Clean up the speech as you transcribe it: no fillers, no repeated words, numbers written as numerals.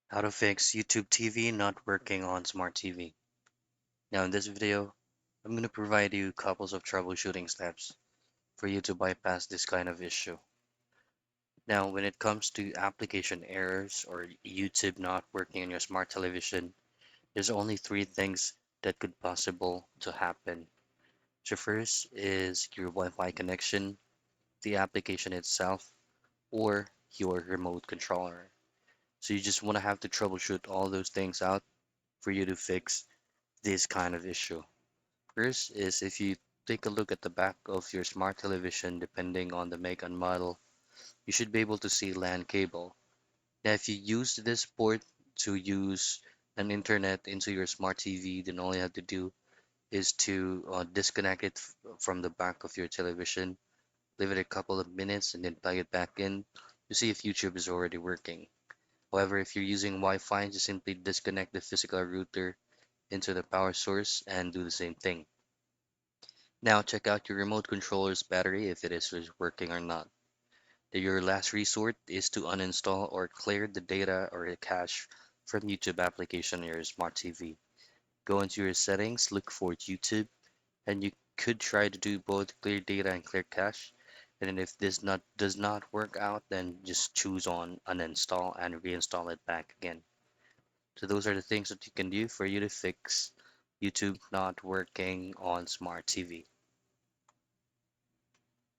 How to fix YouTube TV not working on smart TV. Now in this video, I'm going to provide you couples of troubleshooting steps for you to bypass this kind of issue. Now when it comes to application errors or YouTube not working on your smart television, there's only three things that could possible to happen. So first is your Wi-Fi connection, the application itself, or your remote controller. So you just want to have to troubleshoot all those things out for you to fix this kind of issue. First is if you take a look at the back of your smart television, depending on the make and model, you should be able to see LAN cable. Now, if you use this port to use an internet into your smart TV, then all you have to do is to disconnect it from the back of your television, leave it a couple of minutes, and then plug it back in to see if YouTube is already working. However, if you're using Wi-Fi, just simply disconnect the physical router into the power source and do the same thing. Now check out your remote controller's battery if it is working or not. Your last resort is to uninstall or clear the data or the cache from YouTube application on your smart TV. Go into your settings, look for YouTube, and you could try to do both clear data and clear cache. And then if this not does not work out, then just choose on uninstall and reinstall it back again. So those are the things that you can do for you to fix YouTube not working on smart TV.